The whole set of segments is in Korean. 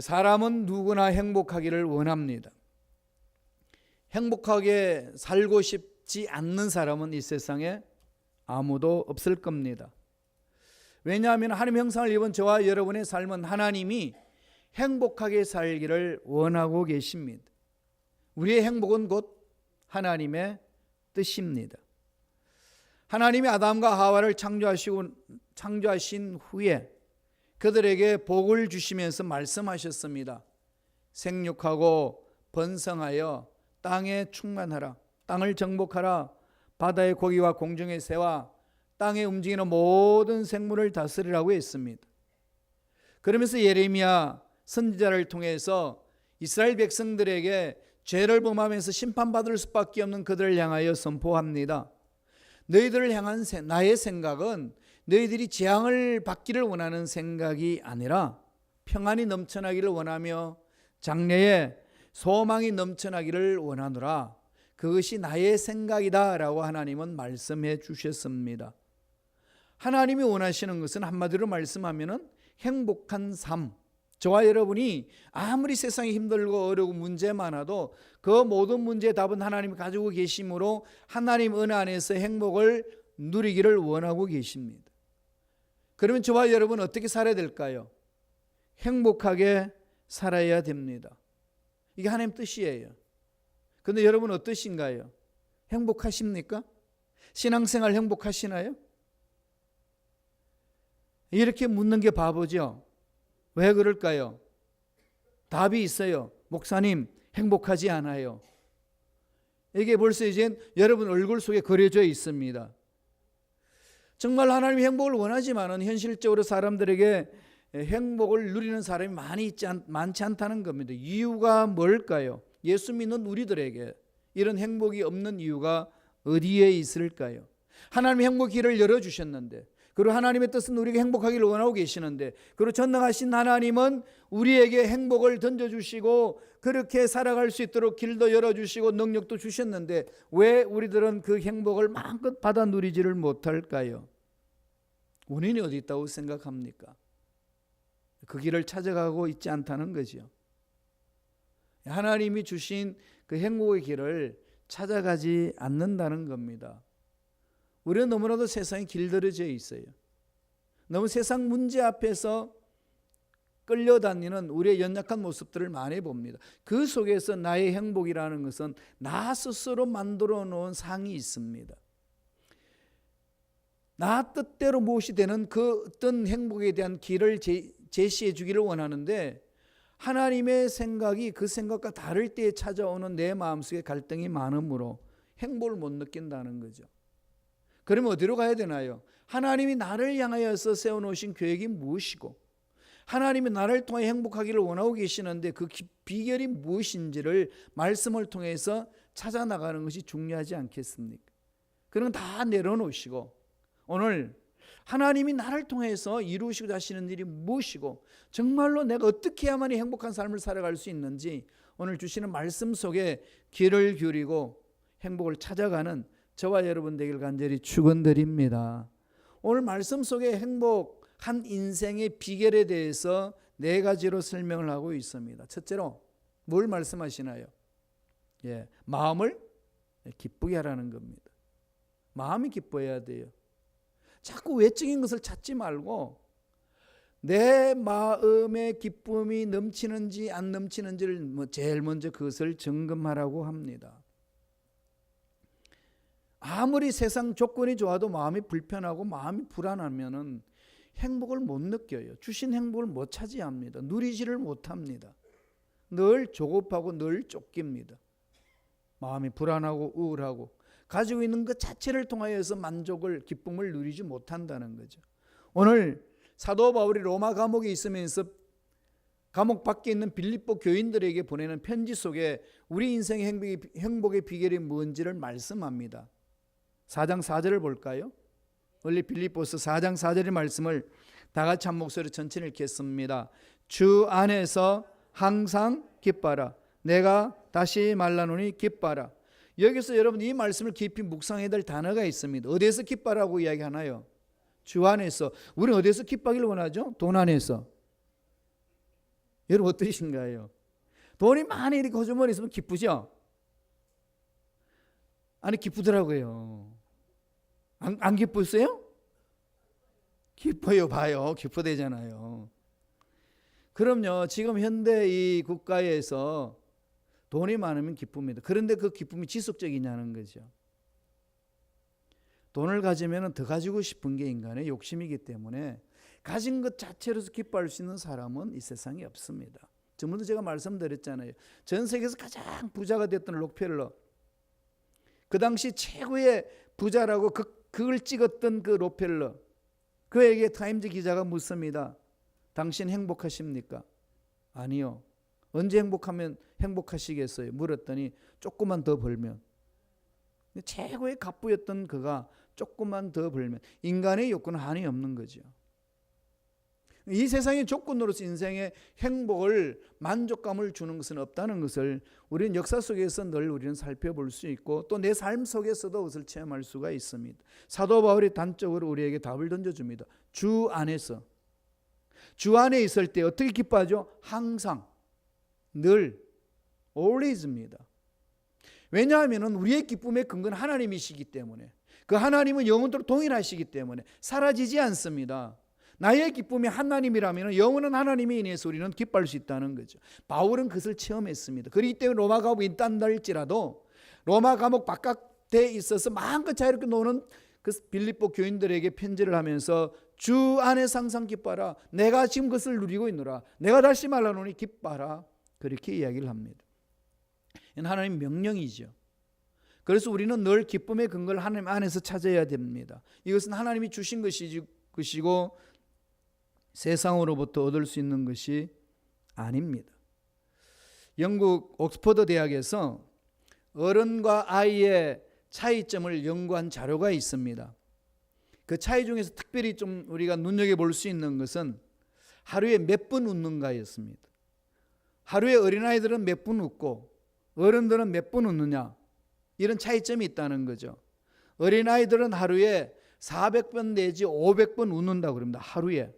사람은 누구나 행복하기를 원합니다. 행복하게 살고 싶지 않는 사람은 이 세상에 아무도 없을 겁니다. 왜냐하면 하나님의 형상을 입은 저와 여러분의 삶은 하나님이 행복하게 살기를 원하고 계십니다. 우리의 행복은 곧 하나님의 뜻입니다. 하나님이 아담과 하와를 창조하신 후에 그들에게 복을 주시면서 말씀하셨습니다. 생육하고 번성하여 땅에 충만하라. 땅을 정복하라. 바다의 고기와 공중의 새와 땅에 움직이는 모든 생물을 다스리라고 했습니다. 그러면서 예레미야 선지자를 통해서 이스라엘 백성들에게 죄를 범하면서 심판받을 수밖에 없는 그들을 향하여 선포합니다. 너희들을 향한 나의 생각은 너희들이 재앙을 받기를 원하는 생각이 아니라 평안이 넘쳐나기를 원하며 장래에 소망이 넘쳐나기를 원하노라. 그것이 나의 생각이다 라고 하나님은 말씀해 주셨습니다. 하나님이 원하시는 것은 한마디로 말씀하면 행복한 삶. 저와 여러분이 아무리 세상이 힘들고 어려우고 문제 많아도 그 모든 문제의 답은 하나님이 가지고 계심으로 하나님 은혜 안에서 행복을 누리기를 원하고 계십니다. 그러면 저와 여러분 어떻게 살아야 될까요? 행복하게 살아야 됩니다. 이게 하나님 뜻이에요. 그런데 여러분 어떠신가요? 행복하십니까? 신앙생활 행복하시나요? 이렇게 묻는 게 바보죠. 왜 그럴까요? 답이 있어요. 목사님, 행복하지 않아요. 이게 벌써 이제 여러분 얼굴 속에 그려져 있습니다. 정말 하나님이 행복을 원하지만은 현실적으로 사람들에게 행복을 누리는 사람이 많지 않다는 겁니다. 이유가 뭘까요? 예수 믿는 우리들에게 이런 행복이 없는 이유가 어디에 있을까요? 하나님이 행복 길을 열어주셨는데, 그리고 하나님의 뜻은 우리가 행복하기를 원하고 계시는데, 그리고 전능하신 하나님은 우리에게 행복을 던져주시고 그렇게 살아갈 수 있도록 길도 열어주시고 능력도 주셨는데 왜 우리들은 그 행복을 마음껏 받아 누리지를 못할까요? 원인이 어디 있다고 생각합니까? 그 길을 찾아가고 있지 않다는 거죠. 하나님이 주신 그 행복의 길을 찾아가지 않는다는 겁니다. 우리는 너무나도 세상에 길들여져 있어요. 너무 세상 문제 앞에서 끌려다니는 우리의 연약한 모습들을 많이 봅니다. 그 속에서 나의 행복이라는 것은 나 스스로 만들어 놓은 상이 있습니다. 나 뜻대로 무엇이 되는 그 어떤 행복에 대한 길을 제시해 주기를 원하는데, 하나님의 생각이 그 생각과 다를 때에 찾아오는 내 마음속에 갈등이 많으므로 행복을 못 느낀다는 거죠. 그러면 어디로 가야 되나요? 하나님이 나를 향하여서 세워놓으신 계획이 무엇이고 하나님이 나를 통해 행복하기를 원하고 계시는데 그 비결이 무엇인지를 말씀을 통해서 찾아나가는 것이 중요하지 않겠습니까? 그런 거 다 내려놓으시고 오늘 하나님이 나를 통해서 이루시고자 하시는 일이 무엇이고 정말로 내가 어떻게 해야만이 행복한 삶을 살아갈 수 있는지 오늘 주시는 말씀 속에 귀를 기울이고 행복을 찾아가는 저와 여러분 되길 간절히 축원드립니다. 오늘 말씀 속에 행복한 인생의 비결에 대해서 4가지로 설명을 하고 있습니다. 첫째로 뭘 말씀하시나요? 마음을 기쁘게 하라는 겁니다. 마음이 기뻐야 돼요. 자꾸 외적인 것을 찾지 말고 내 마음의 기쁨이 넘치는지 안 넘치는지를 제일 먼저 그것을 점검하라고 합니다. 아무리 세상 조건이 좋아도 마음이 불편하고 마음이 불안하면은 행복을 못 느껴요. 주신 행복을 못 차지합니다. 누리지를 못합니다. 늘 조급하고 늘 쫓깁니다. 마음이 불안하고 우울하고 가지고 있는 것 자체를 통하여서 만족을, 기쁨을 누리지 못한다는 거죠. 오늘 사도 바울이 로마 감옥에 있으면서 감옥 밖에 있는 빌립보 교인들에게 보내는 편지 속에 우리 인생의 행복의 비결이 뭔지를 말씀합니다. 4장 4절을 볼까요? 원래 빌립보서 4장 4절의 말씀을 다 같이 한 목소리로 천천히 읽겠습니다. 주 안에서 항상 기뻐라. 내가 다시 말하노니 기뻐라. 여기서 여러분 이 말씀을 깊이 묵상해야 될 단어가 있습니다. 어디에서 기뻐라고 이야기하나요? 주 안에서. 우리는 어디에서 기뻐하기를 원하죠? 돈 안에서. 여러분 어떠신가요? 돈이 많이 이렇게 호주머니 있으면 기쁘죠? 아니 기쁘더라고요. 안 기쁘세요? 기뻐요. 봐요. 기뻐되잖아요. 그럼요. 지금 현대 이 국가에서 돈이 많으면 기쁩니다. 그런데 그 기쁨이 지속적이냐는 거죠. 돈을 가지면 더 가지고 싶은 게 인간의 욕심이기 때문에 가진 것 자체로서 기뻐할 수 있는 사람은 이 세상에 없습니다. 전부터 제가 말씀드렸잖아요. 전 세계에서 가장 부자가 됐던 록펠러, 그 당시 최고의 부자라고 그걸 찍었던 그 록펠러, 그에게 타임즈 기자가 묻습니다. 당신 행복하십니까? 아니요. 언제 행복하시겠어요? 물었더니 조금만 더 벌면. 최고의 갑부였던 그가 조금만 더 벌면, 인간의 욕구는 한이 없는 거죠. 이 세상의 조건으로서 인생의 행복을, 만족감을 주는 것은 없다는 것을 우리는 역사 속에서 늘 우리는 살펴볼 수 있고 또 내 삶 속에서도 그것을 체험할 수가 있습니다. 사도 바울이 단적으로 우리에게 답을 던져줍니다. 주 안에서, 주 안에 있을 때 어떻게 기뻐하죠? 항상, 늘, always입니다. 왜냐하면 우리의 기쁨의 근거는 하나님이시기 때문에, 그 하나님은 영원토록 동일하시기 때문에 사라지지 않습니다. 나의 기쁨이 하나님이라면 영원한 하나님에 인해서 우리는 기뻐할 수 있다는 거죠. 바울은 그것을 체험했습니다. 그렇기 때문에 로마 감옥에 있단다 할지라도 로마 감옥 바깥에 있어서 마음껏 자유롭게 노는 그 빌립보 교인들에게 편지를 하면서 주 안에서 항상 기뻐하라. 내가 지금 그것을 누리고 있노라. 내가 다시 말하노니 기뻐하라. 그렇게 이야기를 합니다. 이건 하나님 명령이죠. 그래서 우리는 늘 기쁨의 근거를 하나님 안에서 찾아야 됩니다. 이것은 하나님이 주신 것이고 세상으로부터 얻을 수 있는 것이 아닙니다. 영국 옥스퍼드 대학에서 어른과 아이의 차이점을 연구한 자료가 있습니다. 그 차이 중에서 특별히 좀 우리가 눈여겨볼 수 있는 것은 하루에 몇 분 웃는가였습니다. 하루에 어린아이들은 몇 분 웃고 어른들은 몇 분 웃느냐, 이런 차이점이 있다는 거죠. 어린아이들은 하루에 400번 내지 500번 웃는다고 그럽니다. 하루에.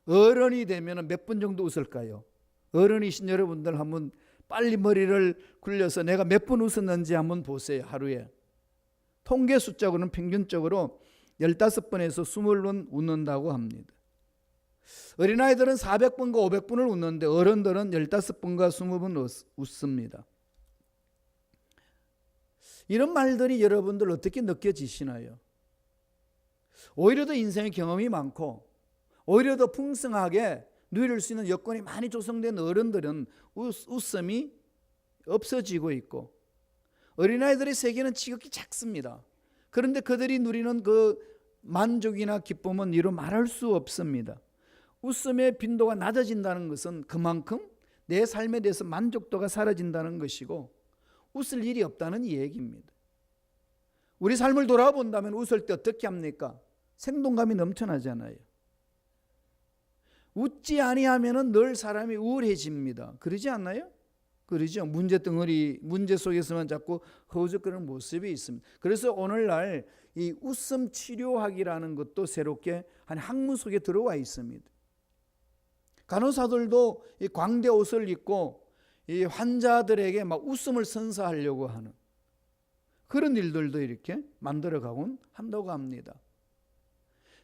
어른이 되면 몇 분 정도 웃을까요? 어른이신 여러분들 한번 빨리 머리를 굴려서 내가 몇 분 웃었는지 한번 보세요. 하루에. 통계 숫자로는 평균적으로 15번에서 20번 웃는다고 합니다. 어린아이들은 400번과 500번을 웃는데 어른들은 15번과 20번 웃습니다. 이런 말들이 여러분들 어떻게 느껴지시나요? 오히려 더 인생의 경험이 많고 오히려 더 풍성하게 누릴 수 있는 여건이 많이 조성된 어른들은 웃음이 없어지고 있고 어린아이들의 세계는 지극히 작습니다. 그런데 그들이 누리는 그 만족이나 기쁨은 이루 말할 수 없습니다. 웃음의 빈도가 낮아진다는 것은 그만큼 내 삶에 대해서 만족도가 사라진다는 것이고 웃을 일이 없다는 얘기입니다. 우리 삶을 돌아본다면 웃을 때 어떻게 합니까? 생동감이 넘쳐나잖아요. 웃지 아니하면은 늘 사람이 우울해집니다. 그러지 않나요? 그러죠. 문제 속에서만 자꾸 허우적거리는 모습이 있습니다. 그래서 오늘날 이 웃음 치료학이라는 것도 새롭게 한 학문 속에 들어와 있습니다. 간호사들도 이 광대 옷을 입고 이 환자들에게 막 웃음을 선사하려고 하는 그런 일들도 이렇게 만들어가곤 한다고 합니다.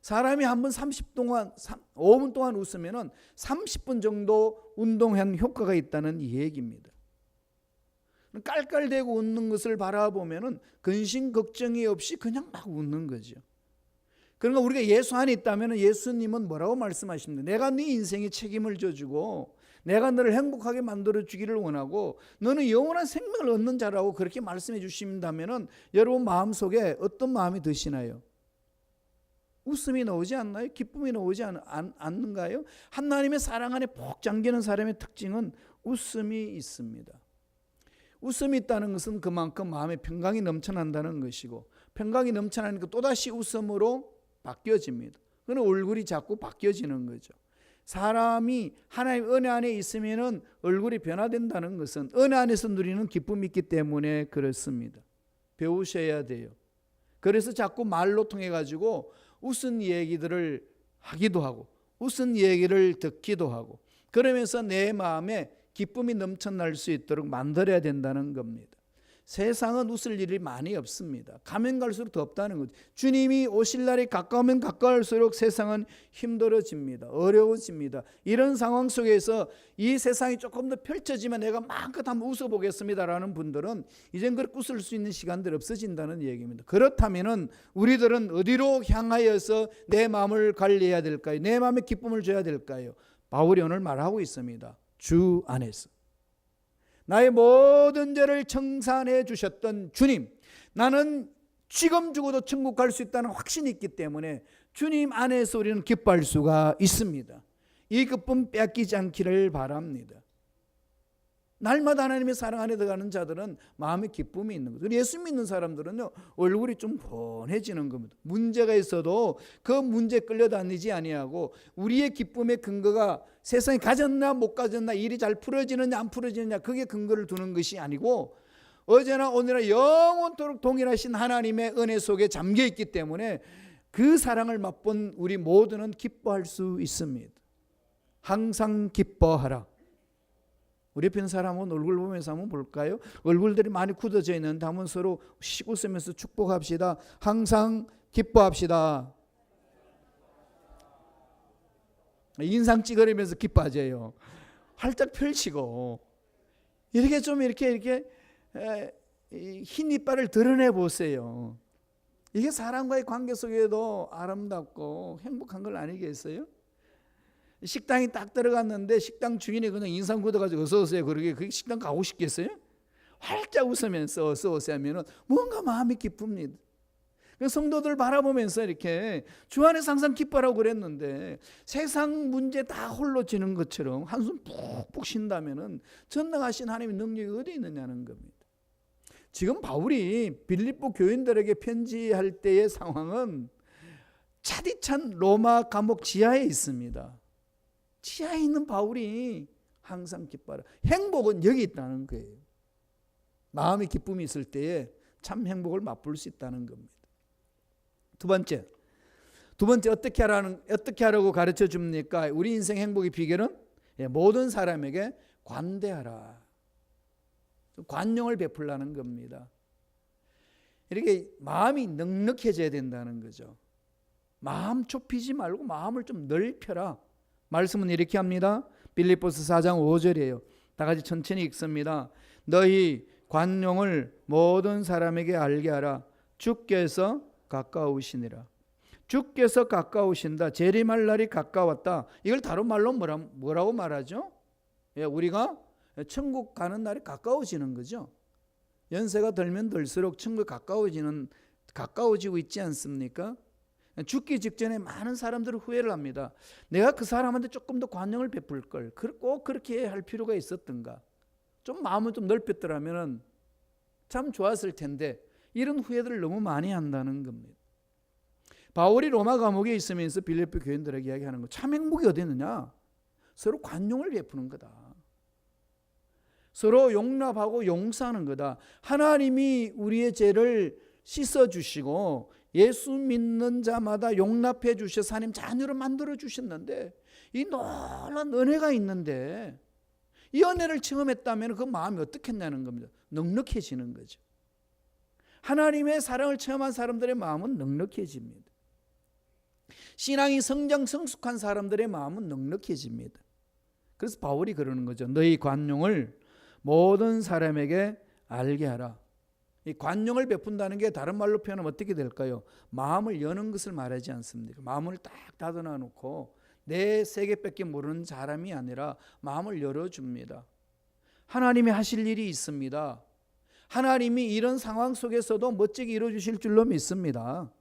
사람이 한 번 5분 동안 웃으면 30분 정도 운동한 효과가 있다는 이 얘기입니다. 깔깔대고 웃는 것을 바라보면 근심 걱정이 없이 그냥 막 웃는 거죠. 그러니까 우리가 예수 안에 있다면 예수님은 뭐라고 말씀하십니까? 내가 네 인생에 책임을 져주고 내가 너를 행복하게 만들어주기를 원하고 너는 영원한 생명을 얻는 자라고 그렇게 말씀해 주신다면 여러분 마음속에 어떤 마음이 드시나요? 웃음이 나오지 않나요? 기쁨이 나오지 않는가요? 하나님의 사랑 안에 푹 잠기는 사람의 특징은 웃음이 있습니다. 웃음이 있다는 것은 그만큼 마음에 평강이 넘쳐난다는 것이고 평강이 넘쳐나니까 또다시 웃음으로 바뀌어집니다. 그는 얼굴이 자꾸 바뀌어지는 거죠. 사람이 하나님 은혜 안에 있으면 얼굴이 변화된다는 것은 은혜 안에서 누리는 기쁨이 있기 때문에 그렇습니다. 배우셔야 돼요. 그래서 자꾸 말로 통해 가지고 웃은 얘기들을 하기도 하고 웃은 얘기를 듣기도 하고 그러면서 내 마음에 기쁨이 넘쳐날 수 있도록 만들어야 된다는 겁니다. 세상은 웃을 일이 많이 없습니다. 가면 갈수록 더 없다는 거죠. 주님이 오실 날이 가까우면 가까울수록 세상은 힘들어집니다. 어려워집니다. 이런 상황 속에서 이 세상이 조금 더 펼쳐지면 내가 마음껏 한번 웃어보겠습니다라는 분들은 이젠 그렇게 웃을 수 있는 시간들이 없어진다는 얘기입니다. 그렇다면 우리들은 어디로 향하여서 내 마음을 관리해야 될까요? 내 마음에 기쁨을 줘야 될까요? 바울이 오늘 말하고 있습니다. 주 안에서. 나의 모든 죄를 청산해 주셨던 주님, 나는 지금 죽어도 천국 갈 수 있다는 확신이 있기 때문에 주님 안에서 우리는 기뻐할 수가 있습니다. 이 기쁨 뺏기지 않기를 바랍니다. 날마다 하나님의 사랑 안에 들어가는 자들은 마음에 기쁨이 있는 거죠. 예수 믿는 사람들은요, 얼굴이 좀 훤해지는 겁니다. 문제가 있어도 그 문제에 끌려다니지 아니하고 우리의 기쁨의 근거가 세상에 가졌나 못 가졌나, 일이 잘 풀어지느냐 안 풀어지느냐, 그게 근거를 두는 것이 아니고 어제나 오늘나 영원토록 동일하신 하나님의 은혜 속에 잠겨 있기 때문에 그 사랑을 맛본 우리 모두는 기뻐할 수 있습니다. 항상 기뻐하라. 우리 옆에 있는 사람은 얼굴 보면서 한번 볼까요? 얼굴들이 많이 굳어져 있는데 한번 서로 웃으면서 축복합시다. 항상 기뻐합시다. 인상 찌그리면서 기뻐하세요. 활짝 펼치고 이렇게 좀 이렇게 흰 이빨을 드러내 보세요. 이게 사람과의 관계 속에도 아름답고 행복한 걸 아니겠어요? 식당이 딱 들어갔는데 식당 주인이 그냥 인상 굳어가지고 어서 오세요. 그러게 그 식당 가고 싶겠어요? 활짝 웃으면서 어서 오세요 하면은 뭔가 마음이 기쁩니다. 성도들 바라보면서 이렇게 주 안에서 항상 기뻐라고 그랬는데 세상 문제 다 홀로 지는 것처럼 한숨 푹푹 쉰다면은 전능하신 하나님의 능력이 어디 있느냐는 겁니다. 지금 바울이 빌립보 교인들에게 편지할 때의 상황은 차디찬 로마 감옥 지하에 있습니다. 지하에 있는 바울이 항상 기뻐하라. 행복은 여기 있다는 거예요. 마음의 기쁨이 있을 때에 참 행복을 맛볼 수 있다는 겁니다. 두 번째 어떻게 하라고 가르쳐 줍니까? 우리 인생 행복의 비결은 모든 사람에게 관대하라. 관용을 베풀라는 겁니다. 이렇게 마음이 넉넉해져야 된다는 거죠. 마음 좁히지 말고 마음을 좀 넓혀라. 말씀은 이렇게 합니다. 빌립보서 4장 5절이에요. 다 같이 천천히 읽습니다. 너희 관용을 모든 사람에게 알게 하라. 주께서 가까우시니라. 주께서 가까우신다. 재림할 날이 가까웠다. 이걸 다른 말로 뭐라고 말하죠? 우리가 천국 가는 날이 가까워지는 거죠. 연세가 들면 들수록 천국에 가까워지고 있지 않습니까? 죽기 직전에 많은 사람들은 후회를 합니다. 내가 그 사람한테 조금 더 관용을 베풀 걸. 꼭 그렇게 할 필요가 있었던가. 좀 마음을 좀 넓혔더라면 참 좋았을 텐데 이런 후회들을 너무 많이 한다는 겁니다. 바울이 로마 감옥에 있으면서 빌립보 교인들에게 이야기하는 거, 참 행복이 어디 있느냐? 서로 관용을 베푸는 거다. 서로 용납하고 용서하는 거다. 하나님이 우리의 죄를 씻어주시고 예수 믿는 자마다 용납해 주셔서 하나님 자녀로 만들어 주셨는데 이 놀라운 은혜가 있는데 이 은혜를 체험했다면 그 마음이 어떻겠냐는 겁니다. 넉넉해지는 거죠. 하나님의 사랑을 체험한 사람들의 마음은 넉넉해집니다. 신앙이 성숙한 사람들의 마음은 넉넉해집니다. 그래서 바울이 그러는 거죠. 너희 관용을 모든 사람에게 알게 하라. 이 관용을 베푼다는 게 다른 말로 표현하면 어떻게 될까요? 마음을 여는 것을 말하지 않습니까? 마음을 딱 닫아놔 놓고 내 세계밖에 모르는 사람이 아니라 마음을 열어줍니다. 하나님이 하실 일이 있습니다. 하나님이 이런 상황 속에서도 멋지게 이루어주실 줄로 믿습니다.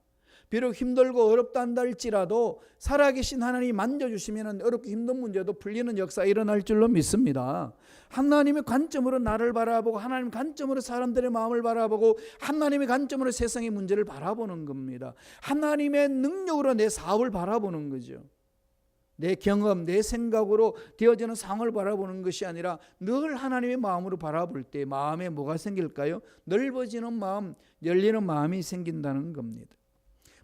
비록 힘들고 어렵다 한다 할지라도 살아계신 하나님이 만져주시면 어렵고 힘든 문제도 풀리는 역사가 일어날 줄로 믿습니다. 하나님의 관점으로 나를 바라보고 하나님의 관점으로 사람들의 마음을 바라보고 하나님의 관점으로 세상의 문제를 바라보는 겁니다. 하나님의 능력으로 내 사업을 바라보는 거죠. 내 경험, 내 생각으로 되어지는 상황을 바라보는 것이 아니라 늘 하나님의 마음으로 바라볼 때 마음에 뭐가 생길까요? 넓어지는 마음, 열리는 마음이 생긴다는 겁니다.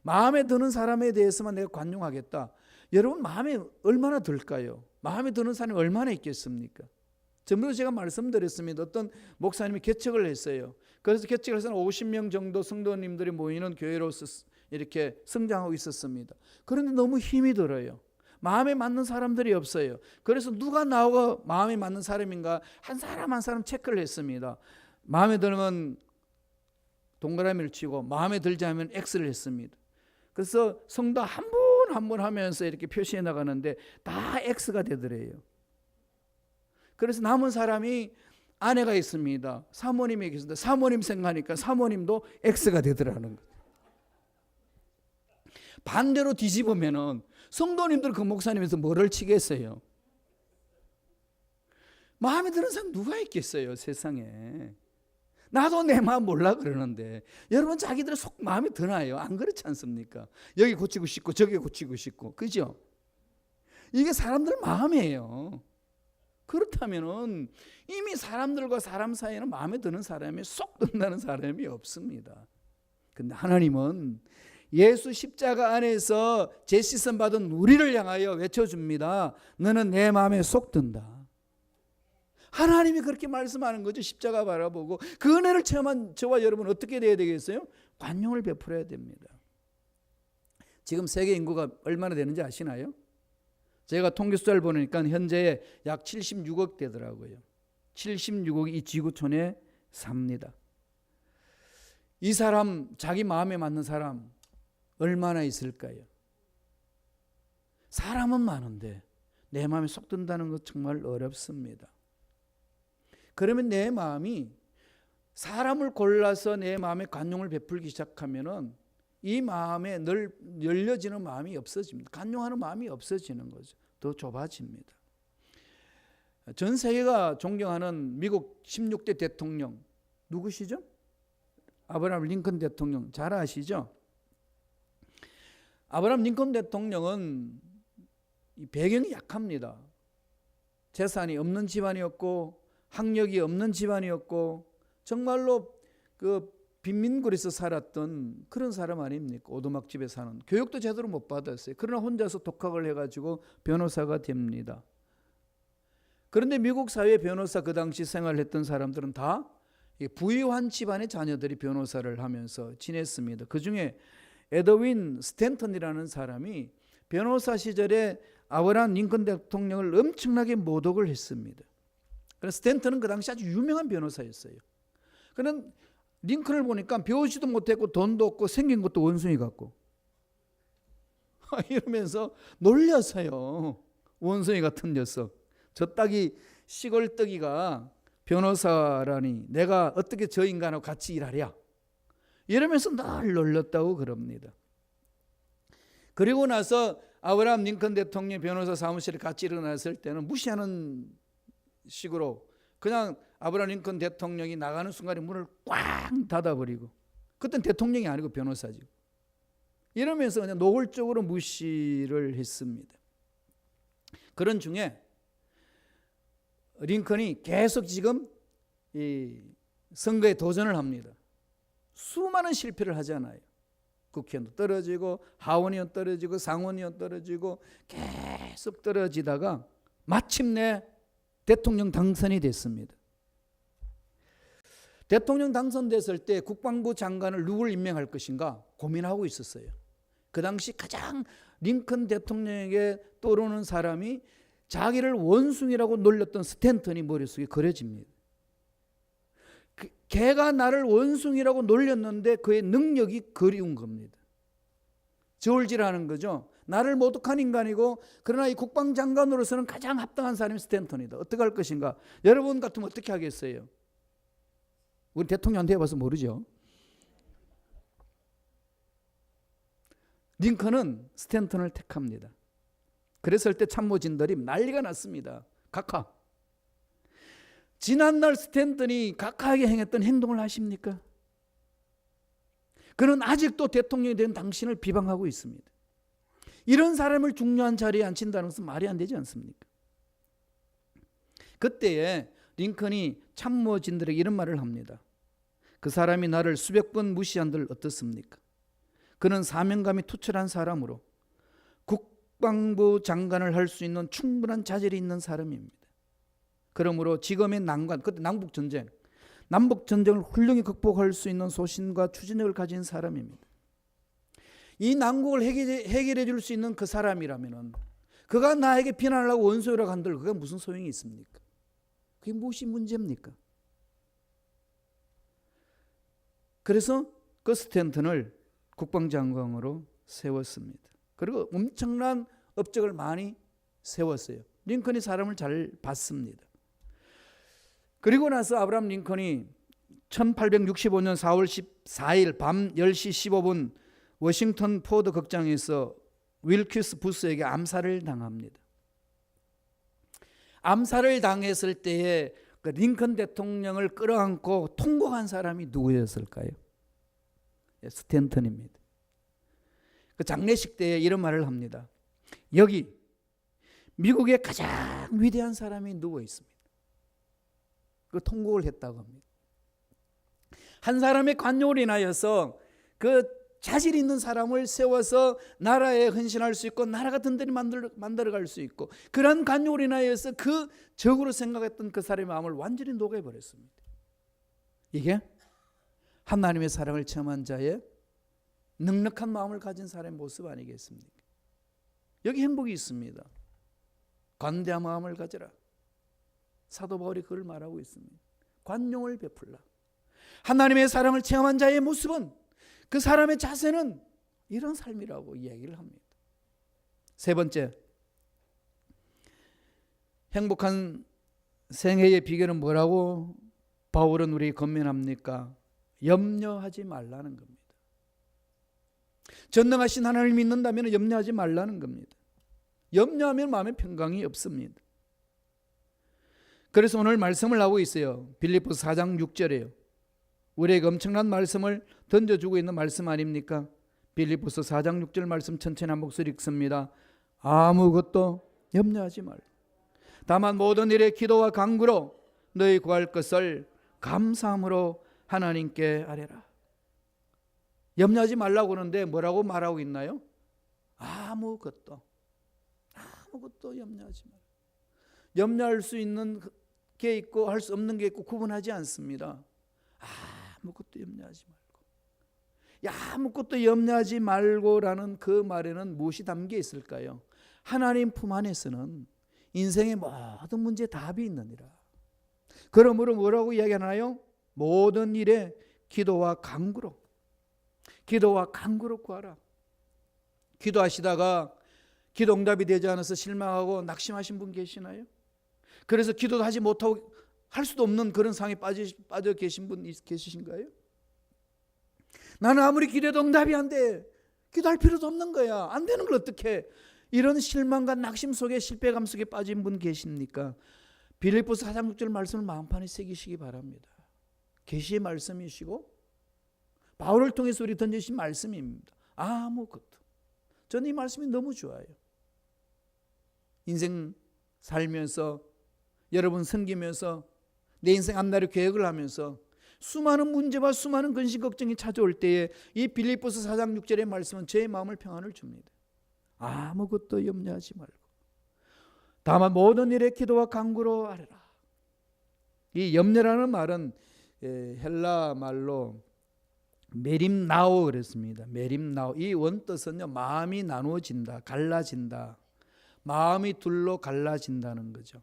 마음에 드는 사람에 대해서만 내가 관용하겠다. 여러분 마음에 얼마나 들까요? 마음에 드는 사람이 얼마나 있겠습니까? 전부터 제가 말씀드렸습니다. 어떤 목사님이 개척을 했어요. 그래서 개척을 해서 50명 정도 성도님들이 모이는 교회로 이렇게 성장하고 있었습니다. 그런데 너무 힘이 들어요. 마음에 맞는 사람들이 없어요. 그래서 누가 나오고 마음에 맞는 사람인가 한 사람 한 사람 체크를 했습니다. 마음에 들면 동그라미를 치고 마음에 들지 않으면 X를 했습니다. 그래서 성도 한 분 한 분 하면서 이렇게 표시해 나가는데 다 X가 되더래요. 그래서 남은 사람이 아내가 있습니다. 사모님이 계신데 사모님 생각하니까 사모님도 X가 되더라는 거예요. 반대로 뒤집으면은 성도님들 그 목사님에서 뭐를 치겠어요? 마음에 드는 사람 누가 있겠어요, 세상에. 나도 내 마음 몰라 그러는데 여러분 자기들 속 마음에 드나요? 안 그렇지 않습니까? 여기 고치고 싶고 저기 고치고 싶고, 그죠? 이게 사람들 마음이에요. 그렇다면은 이미 사람들과 사람 사이에는 마음에 드는 사람이 쏙 든다는 사람이 없습니다. 근데 하나님은 예수 십자가 안에서 제시선 받은 우리를 향하여 외쳐줍니다. 너는 내 마음에 쏙 든다. 하나님이 그렇게 말씀하는 거죠. 십자가 바라보고 그 은혜를 체험한 저와 여러분 어떻게 돼야 되겠어요? 관용을 베풀어야 됩니다. 지금 세계 인구가 얼마나 되는지 아시나요? 제가 통계 숫자를 보니까 현재 약 76억 되더라고요. 76억이 이 지구촌에 삽니다. 이 사람, 자기 마음에 맞는 사람 얼마나 있을까요? 사람은 많은데 내 마음에 쏙 든다는 것 정말 어렵습니다. 그러면 내 마음이 사람을 골라서 내 마음에 관용을 베풀기 시작하면은 이 마음에 늘 열려지는 마음이 없어집니다. 관용하는 마음이 없어지는 거죠. 더 좁아집니다. 전 세계가 존경하는 미국 16대 대통령 누구시죠? 아브라함 링컨 대통령 잘 아시죠? 아브라함 링컨 대통령은 이 배경이 약합니다. 재산이 없는 집안이었고 학력이 없는 집안이었고 정말로 그 빈민굴에서 살았던 그런 사람 아닙니까? 오두막집에 사는. 교육도 제대로 못 받았어요. 그러나 혼자서 독학을 해가지고 변호사가 됩니다. 그런데 미국 사회 변호사 그 당시 생활했던 사람들은 다 부유한 집안의 자녀들이 변호사를 하면서 지냈습니다. 그중에 에드윈 스탠턴이라는 사람이 변호사 시절에 아브라함 링컨 대통령을 엄청나게 모독을 했습니다. 그래서 스탠턴은 그 당시 아주 유명한 변호사였어요. 그는 링컨을 보니까 배우지도 못했고 돈도 없고 생긴 것도 원숭이 같고 이러면서 놀려서요. 원숭이 같은 녀석, 저 따기 시골떡이가 변호사라니 내가 어떻게 저 인간하고 같이 일하랴, 이러면서 늘 놀렸다고 그럽니다. 그리고 나서 아브라함 링컨 대통령 변호사 사무실에 같이 일어났을 때는 무시하는 식으로 그냥 아브라함 링컨 대통령이 나가는 순간에 문을 꽉 닫아버리고, 그땐 대통령이 아니고 변호사죠. 이러면서 그냥 노골적으로 무시를 했습니다. 그런 중에 링컨이 계속 지금 이 선거에 도전을 합니다. 수많은 실패를 하잖아요. 국회의원도 떨어지고 하원의원 떨어지고 상원의원 떨어지고 계속 떨어지다가 마침내 대통령 당선이 됐습니다. 대통령 당선됐을 때 국방부 장관을 누굴 임명할 것인가 고민하고 있었어요. 그 당시 가장 링컨 대통령에게 떠오르는 사람이 자기를 원숭이라고 놀렸던 스탠턴이 머릿속에 그려집니다. 걔가 나를 원숭이라고 놀렸는데 그의 능력이 그리운 겁니다. 저울질하는 거죠. 나를 모독한 인간이고 그러나 이 국방장관으로서는 가장 합당한 사람이 스탠턴이다. 어떻게 할 것인가? 여러분 같으면 어떻게 하겠어요? 우리 대통령한테 해봐서 모르죠. 링컨은 스탠턴을 택합니다. 그랬을 때 참모진들이 난리가 났습니다. 각하. 지난날 스탠턴이 각하에게 행했던 행동을 아십니까? 그는 아직도 대통령이 된 당신을 비방하고 있습니다. 이런 사람을 중요한 자리에 앉힌다는 것은 말이 안 되지 않습니까? 그때에 링컨이 참모진들에게 이런 말을 합니다. 그 사람이 나를 수백 번 무시한들 어떻습니까? 그는 사명감이 투철한 사람으로 국방부 장관을 할 수 있는 충분한 자질이 있는 사람입니다. 그러므로 지금의 난관, 그때 남북전쟁을 훌륭히 극복할 수 있는 소신과 추진력을 가진 사람입니다. 이 난국을 해결해 줄 수 있는 그 사람이라면 그가 나에게 비난을 하고 원소유라고 한들 그게 무슨 소용이 있습니까? 그게 무엇이 문제입니까? 그래서 그 스탠턴을 국방장관으로 세웠습니다. 그리고 엄청난 업적을 많이 세웠어요. 링컨이 사람을 잘 봤습니다. 그리고 나서 아브라함 링컨이 1865년 4월 14일 밤 10시 15분 워싱턴 포드 극장에서 윌키스 부스에게 암살을 당합니다. 암살을 당했을 때에 그 링컨 대통령을 끌어안고 통곡한 사람이 누구였을까요? 스탠턴입니다. 그 장례식 때에 이런 말을 합니다. 여기 미국의 가장 위대한 사람이 누워 있습니다. 그 통곡을 했다고 합니다. 한 사람의 관용을 인하여서 그 자질 있는 사람을 세워서 나라에 헌신할 수 있고 나라가 든든히 만들어갈 수 있고 그런 관용을 인하여서 그 적으로 생각했던 그 사람의 마음을 완전히 녹여버렸습니다. 이게 하나님의 사랑을 체험한 자의 넉넉한 마음을 가진 사람의 모습 아니겠습니까? 여기 행복이 있습니다. 관대한 마음을 가져라. 사도 바울이 그걸 말하고 있습니다. 관용을 베풀라. 하나님의 사랑을 체험한 자의 모습은 그 사람의 자세는 이런 삶이라고 이야기를 합니다. 세 번째, 행복한 생애의 비결은 뭐라고 바울은 우리 권면합니까? 염려하지 말라는 겁니다. 전능하신 하나님을 믿는다면 염려하지 말라는 겁니다. 염려하면 마음에 평강이 없습니다. 그래서 오늘 말씀을 하고 있어요. 빌립보서 4장 6절에요. 우리에게 엄청난 말씀을 던져주고 있는 말씀 아닙니까? 빌립보서 4장 6절 말씀 천천히 한 목소리 읽습니다. 아무것도 염려하지 말고 다만 모든 일에 기도와 간구로 너희 구할 것을 감사함으로 하나님께 아뢰라. 염려하지 말라고 하는데 뭐라고 말하고 있나요? 아무것도 염려하지 말고. 염려할 수 있는 게 있고 할 수 없는 게 있고 구분하지 않습니다. 아무것도 염려하지 말고. 아무것도 염려하지 말고라는 그 말에는 무엇이 담겨 있을까요? 하나님 품 안에서는 인생의 모든 문제에 답이 있느니라. 그러므로 뭐라고 이야기하나요? 모든 일에 기도와 간구로 구하라. 기도하시다가 기도 응답이 되지 않아서 실망하고 낙심하신 분 계시나요? 그래서 기도도 하지 못하고 할 수도 없는 그런 상황에 빠져 계신 분 계시신가요? 나는 아무리 기도해도 응답이 안 돼. 기도할 필요도 없는 거야. 안 되는 걸 어떻게? 이런 실망과 낙심 속에 실패감 속에 빠진 분 계십니까? 빌립보서 4장 6절 말씀을 마음판에 새기시기 바랍니다. 계시의 말씀이시고 바울을 통해서 우리 던지신 말씀입니다. 아무것도. 저는 이 말씀이 너무 좋아요. 인생 살면서 여러분 섬기면서 내 인생 앞날의 계획을 하면서 수많은 문제와 수많은 근심 걱정이 찾아올 때에 이 빌립보서 4장 6절의 말씀은 제 마음을 평안을 줍니다. 아무것도 염려하지 말고 다만 모든 일에 기도와 간구로 아뢰라. 이 염려라는 말은 헬라 말로 메림나오 그랬습니다. 메림나오. 이 원뜻은요, 마음이 나누어진다, 갈라진다. 마음이 둘로 갈라진다는 거죠.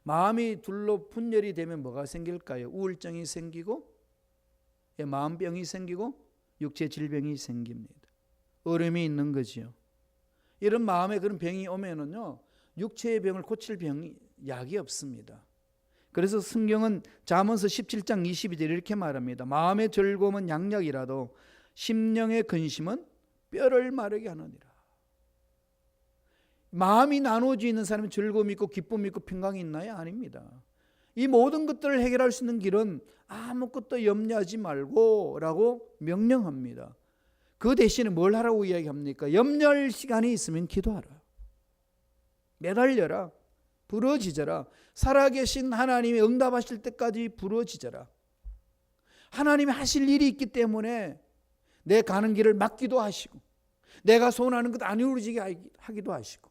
마음이 둘로 분열이 되면 뭐가 생길까요? 우울증이 생기고 마음병이 생기고 육체 질병이 생깁니다. 어려움이 있는 거지요. 이런 마음에 그런 병이 오면은요, 육체의 병을 고칠 병이 약이 없습니다. 그래서 성경은 잠언서 17장 22절 이렇게 말합니다. 마음의 즐거움은 양약이라도 심령의 근심은 뼈를 마르게 하느니라. 마음이 나누어져 있는 사람은 즐거움이 있고 기쁨이 있고 평강이 있나요? 아닙니다. 이 모든 것들을 해결할 수 있는 길은 아무것도 염려하지 말고 라고 명령합니다. 그 대신에 뭘 하라고 이야기합니까? 염려할 시간이 있으면 기도하라. 매달려라. 부르짖어라. 살아계신 하나님이 응답하실 때까지 부르짖어라. 하나님이 하실 일이 있기 때문에 내 가는 길을 막기도 하시고 내가 소원하는 것 안 이루어지게 하기도 하시고,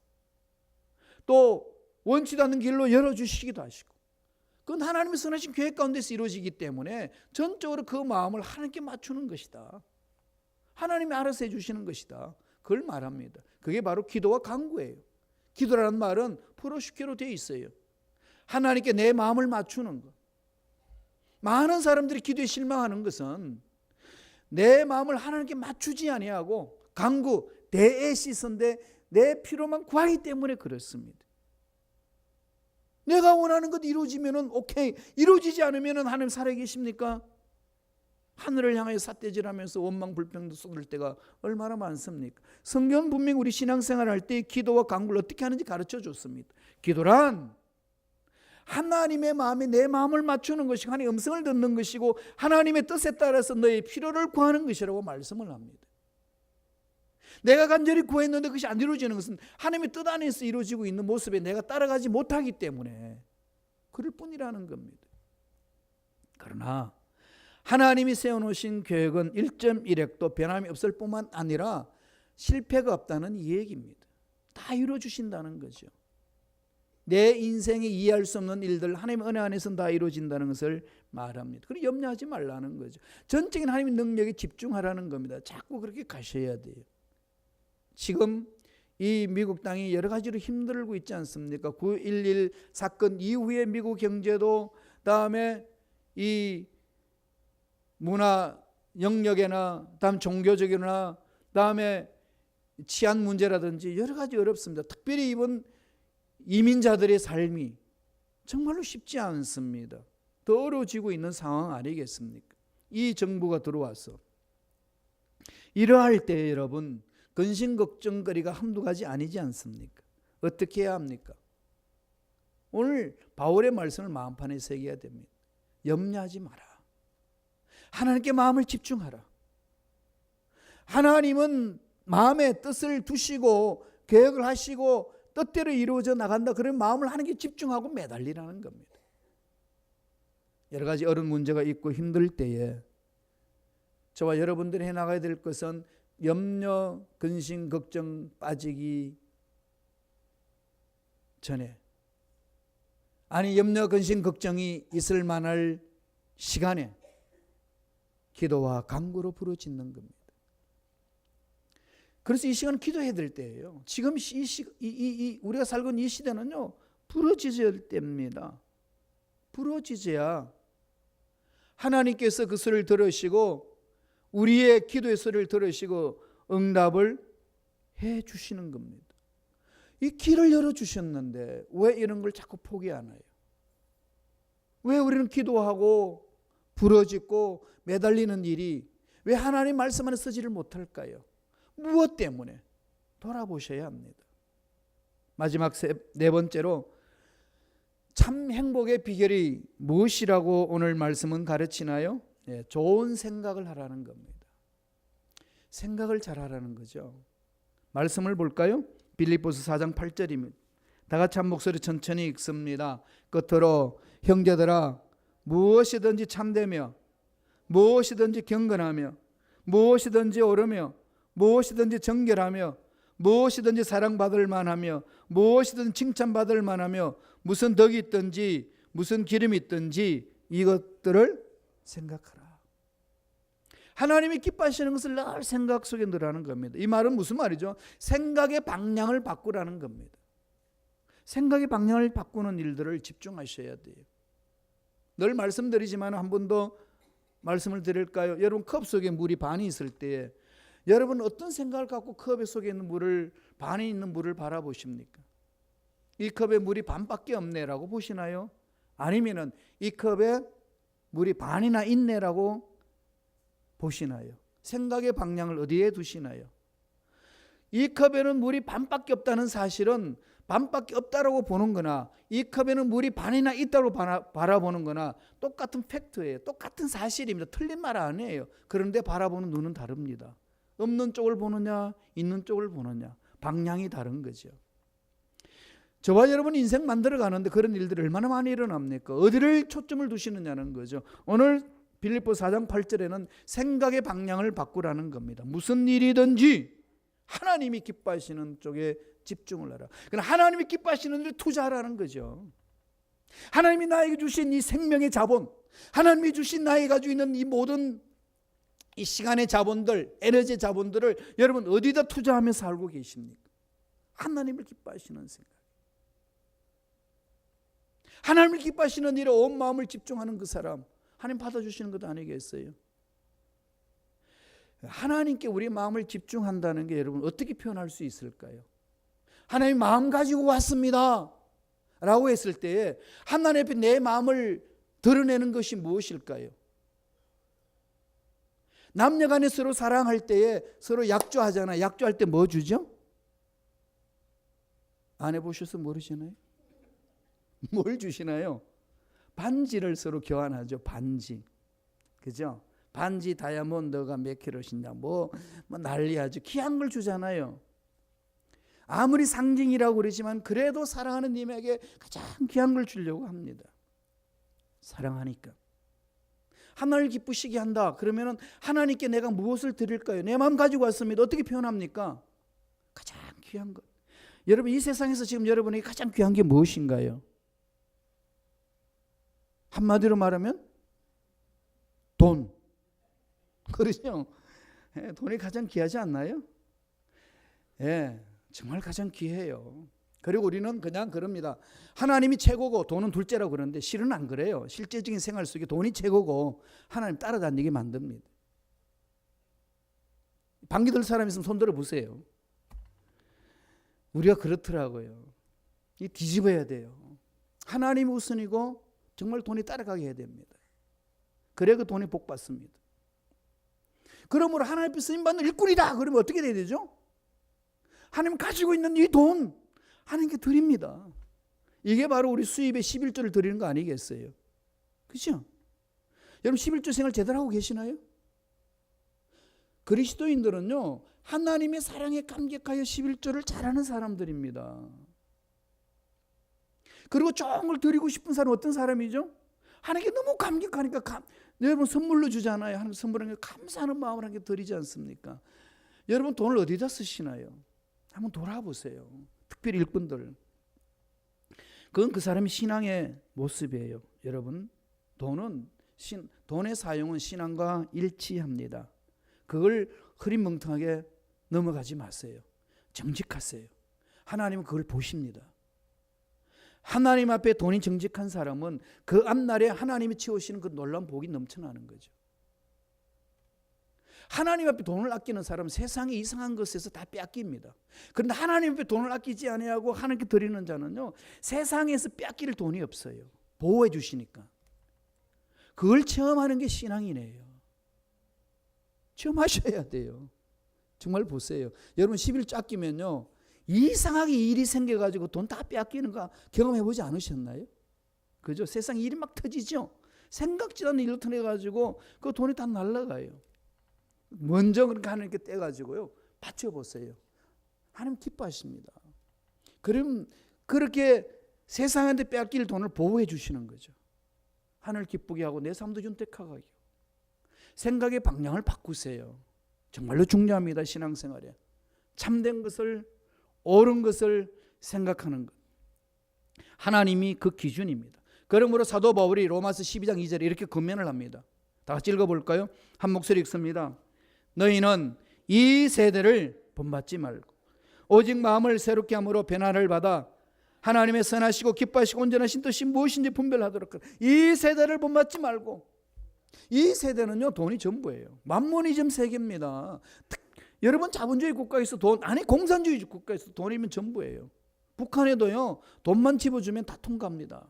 또 원치도 않는 길로 열어주시기도 하시고, 그건 하나님의 선하신 계획 가운데서 이루어지기 때문에 전적으로 그 마음을 하나님께 맞추는 것이다. 하나님이 알아서 해주시는 것이다. 그걸 말합니다. 그게 바로 기도와 간구예요. 기도라는 말은 프로슈케로 되어 있어요. 하나님께 내 마음을 맞추는 것. 많은 사람들이 기도에 실망하는 것은 내 마음을 하나님께 맞추지 아니하고 간구, 데에시스인데 내 필요만 구하기 때문에 그렇습니다. 내가 원하는 것 이루어지면은 오케이, 이루어지지 않으면은 하나님 살아계십니까? 하늘을 향하여 삿대질하면서 원망 불평도 쏟을 때가 얼마나 많습니까? 성경은 분명히 우리 신앙생활 할 때 기도와 간구를 어떻게 하는지 가르쳐 줬습니다. 기도란 하나님의 마음에 내 마음을 맞추는 것이고 하나님의 음성을 듣는 것이고 하나님의 뜻에 따라서 너의 필요를 구하는 것이라고 말씀을 합니다. 내가 간절히 구했는데 그것이 안 이루어지는 것은 하나님의 뜻 안에서 이루어지고 있는 모습에 내가 따라가지 못하기 때문에 그럴 뿐이라는 겁니다. 그러나 하나님이 세워놓으신 계획은 1.1획도 변함이 없을 뿐만 아니라 실패가 없다는 이 얘기입니다. 다 이루어주신다는 거죠. 내 인생에 이해할 수 없는 일들 하나님의 은혜 안에서는 다 이루어진다는 것을 말합니다. 그럼 염려하지 말라는 거죠. 전적인 하나님의 능력에 집중하라는 겁니다. 자꾸 그렇게 가셔야 돼요. 지금 이 미국 땅이 여러 가지로 힘들고 있지 않습니까? 9.11 사건 이후에 미국 경제도, 다음에 이 문화 영역이나 다음 종교적이나 다음에 치안 문제라든지 여러 가지 어렵습니다. 특별히 이번 이민자들의 삶이 정말로 쉽지 않습니다. 더 어려워지고 있는 상황 아니겠습니까? 이 정부가 들어와서 이러할 때 여러분 근심 걱정거리가 한두 가지 아니지 않습니까? 어떻게 해야 합니까? 오늘 바울의 말씀을 마음판에 새겨야 됩니다. 염려하지 마라. 하나님께 마음을 집중하라. 하나님은 마음에 뜻을 두시고 계획을 하시고 뜻대로 이루어져 나간다. 그런 마음을 하나님께 집중하고 매달리라는 겁니다. 여러 가지 어려운 문제가 있고 힘들 때에 저와 여러분들이 해나가야 될 것은 염려, 근심, 걱정 빠지기 전에, 아니 염려, 근심, 걱정이 있을 만할 시간에 기도와 간구로 부르짖는 겁니다. 그래서 이 시간은 기도해야 될 때예요. 지금 우리가 살고 있는 이 시대는요, 부르짖을 때입니다. 부르짖어야 하나님께서 그 소리를 들으시고 우리의 기도의 소리를 들으시고 응답을 해 주시는 겁니다. 이 길을 열어주셨는데 왜 이런 걸 자꾸 포기하나요? 왜 우리는 기도하고 부르짖고 매달리는 일이 왜 하나님 말씀 안에 서지를 못할까요? 무엇 때문에? 돌아보셔야 합니다. 마지막 네 번째로 참 행복의 비결이 무엇이라고 오늘 말씀은 가르치나요? 좋은 생각을 하라는 겁니다. 생각을 잘하라는 거죠. 말씀을 볼까요? 빌립보서 4장 8절입니다. 다 같이 한 목소리 천천히 읽습니다. 끝으로 형제들아 무엇이든지 참되며 무엇이든지 경건하며 무엇이든지 옳으며 무엇이든지 정결하며 무엇이든지 사랑받을 만하며 무엇이든지 칭찬받을 만하며 무슨 덕이 있든지 무슨 기름이 있든지 이것들을 생각하라. 하나님이 기뻐하시는 것을 늘 생각 속에 넣으라는 겁니다. 이 말은 무슨 말이죠? 생각의 방향을 바꾸라는 겁니다. 생각의 방향을 바꾸는 일들을 집중하셔야 돼요. 늘 말씀드리지만 한 번 더 말씀을 드릴까요? 여러분 컵 속에 물이 반이 있을 때 여러분 어떤 생각을 갖고 컵 속에 있는 물을, 반이 있는 물을 바라보십니까? 이 컵에 물이 반밖에 없네라고 보시나요? 아니면은 이 컵에 물이 반이나 있네라고 보시나요? 생각의 방향을 어디에 두시나요? 이 컵에는 물이 반밖에 없다는 사실은 반밖에 없다라고 보는 거나 이 컵에는 물이 반이나 있다고 바라보는 거나 똑같은 팩트예요. 똑같은 사실입니다. 틀린 말 아니에요. 그런데 바라보는 눈은 다릅니다. 없는 쪽을 보느냐 있는 쪽을 보느냐 방향이 다른 거죠. 저와 여러분 인생 만들어 가는데 그런 일들이 얼마나 많이 일어납니까? 어디를 초점을 두시느냐는 거죠. 오늘 빌립보 4장 8절에는 생각의 방향을 바꾸라는 겁니다. 무슨 일이든지 하나님이 기뻐하시는 쪽에 집중을 하라. 그러나 하나님이 기뻐하시는 데 투자하라는 거죠. 하나님이 나에게 주신 이 생명의 자본, 하나님이 주신 나에게 가지고 있는 이 모든 이 시간의 자본들, 에너지 자본들을 여러분 어디다 투자하며 살고 계십니까? 하나님을 기뻐하시는 생각. 하나님을 기뻐하시는 일에 온 마음을 집중하는 그 사람, 하나님 받아주시는 것도 아니겠어요? 하나님께 우리 마음을 집중한다는 게 여러분 어떻게 표현할 수 있을까요? 하나님 마음 가지고 왔습니다 라고 했을 때에 하나님 앞에 내 마음을 드러내는 것이 무엇일까요? 남녀간에 서로 사랑할 때에 서로 약조하잖아요. 약조할 때 뭐 주죠? 안 해보셔서 모르시나요? 뭘 주시나요? 반지를 서로 교환하죠. 반지. 그죠? 반지 다이아몬드가 몇 킬로신다. 뭐 난리하죠. 귀한 걸 주잖아요. 아무리 상징이라고 그러지만 그래도 사랑하는 님에게 가장 귀한 걸 주려고 합니다. 사랑하니까. 하나님을 기쁘시게 한다. 그러면 하나님께 내가 무엇을 드릴까요? 내 마음 가지고 왔습니다. 어떻게 표현합니까? 가장 귀한 것. 여러분 이 세상에서 지금 여러분에게 가장 귀한 게 무엇인가요? 한마디로 말하면 돈. 그렇죠? 돈이 가장 귀하지 않나요? 정말 가장 귀해요. 그리고 우리는 그냥 그럽니다. 하나님이 최고고 돈은 둘째라고 그러는데 실은 안 그래요. 실제적인 생활 속에 돈이 최고고 하나님 따라다니게 만듭니다. 방귀 들 사람 있으면 손 들어보세요. 우리가 그렇더라고요. 이 뒤집어야 돼요. 하나님이 우선이고 정말 돈이 따라가게 해야 됩니다. 그래 그 돈이 복 받습니다. 그러므로 하나님 앞에 쓰임받는 일꾼이다 그러면 어떻게 돼야 되죠? 하나님 가지고 있는 이 돈 하나님께 드립니다. 이게 바로 우리 수입의 11조를 드리는 거 아니겠어요? 그렇죠? 여러분 11조 생활 제대로 하고 계시나요? 그리스도인들은요 하나님의 사랑에 감격하여 11조를 잘하는 사람들입니다. 그리고 좋은 걸 드리고 싶은 사람은 어떤 사람이죠? 하나님께 너무 감격하니까 여러분 선물로 주잖아요. 하나님 선물하는 게 감사하는 마음을 하나님께 드리지 않습니까? 여러분 돈을 어디다 쓰시나요? 한번 돌아보세요. 특별히 일꾼들. 그건 그 사람의 신앙의 모습이에요. 여러분 돈의 사용은 신앙과 일치합니다. 그걸 흐릿멍텅하게 넘어가지 마세요. 정직하세요. 하나님은 그걸 보십니다. 하나님 앞에 돈이 정직한 사람은 그 앞날에 하나님이 채우시는 그 놀라운 복이 넘쳐나는 거죠. 하나님 앞에 돈을 아끼는 사람은 세상의 이상한 것에서 다 빼앗깁니다. 그런데 하나님 앞에 돈을 아끼지 아니하고 하나님께 드리는 자는요 세상에서 빼앗길 돈이 없어요. 보호해 주시니까. 그걸 체험하는 게 신앙이네요. 체험하셔야 돼요. 정말 보세요. 여러분 11조 아끼면요 이상하게 일이 생겨가지고 돈 다 빼앗기는 거 경험해보지 않으셨나요? 그죠? 세상 일이 막 터지죠? 생각지도 않는 일로 터져가지고 그 돈이 다 날아가요. 먼저 그렇게 하나님께 떼가지고요 바쳐보세요. 하나님 기뻐하십니다. 그럼 그렇게 세상한테 빼앗길 돈을 보호해 주시는 거죠. 하늘 기쁘게 하고 내 삶도 윤택하게 생각의 방향을 바꾸세요. 정말로 중요합니다. 신앙생활에 참된 것을 옳은 것을 생각하는 것. 하나님이 그 기준입니다. 그러므로 사도 바울이 로마서 12장 2절에 이렇게 권면을 합니다. 다 같이 읽어볼까요? 한 목소리 읽습니다. 너희는 이 세대를 본받지 말고 오직 마음을 새롭게 함으로 변화를 받아 하나님의 선하시고 기뻐하시고 온전하신 뜻이 무엇인지 분별하도록. 이 세대를 본받지 말고. 이 세대는요 돈이 전부예요. 만모니즘 세계입니다. 여러분 자본주의 국가에서 공산주의 국가에서 돈이면 전부예요. 북한에도요 돈만 집어주면 다 통과합니다.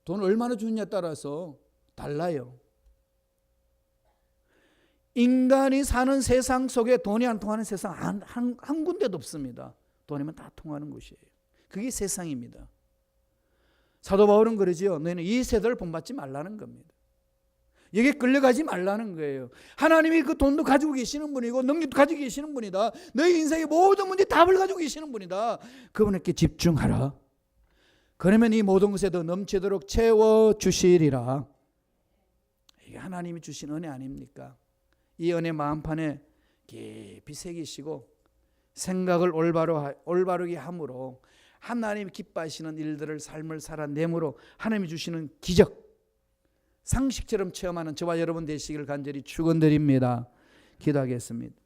돈을 얼마나 주느냐에 따라서 달라요. 인간이 사는 세상 속에 돈이 안 통하는 세상 한 군데도 없습니다. 돈이면 다 통하는 곳이에요. 그게 세상입니다. 사도 바울은 그러지요. 너희는 이 세대를 본받지 말라는 겁니다. 여기에 끌려가지 말라는 거예요. 하나님이 그 돈도 가지고 계시는 분이고 능력도 가지고 계시는 분이다. 너희 인생의 모든 문제 답을 가지고 계시는 분이다. 그분에게 집중하라. 그러면 이 모든 것에 더 넘치도록 채워주시리라. 이게 하나님이 주신 은혜 아닙니까? 이 은혜 마음판에 깊이 새기시고 생각을 올바르게 함으로 하나님 기뻐하시는 일들을 삶을 살아내므로 하나님이 주시는 기적, 상식처럼 체험하는 저와 여러분 되시기를 간절히 축원드립니다. 기도하겠습니다.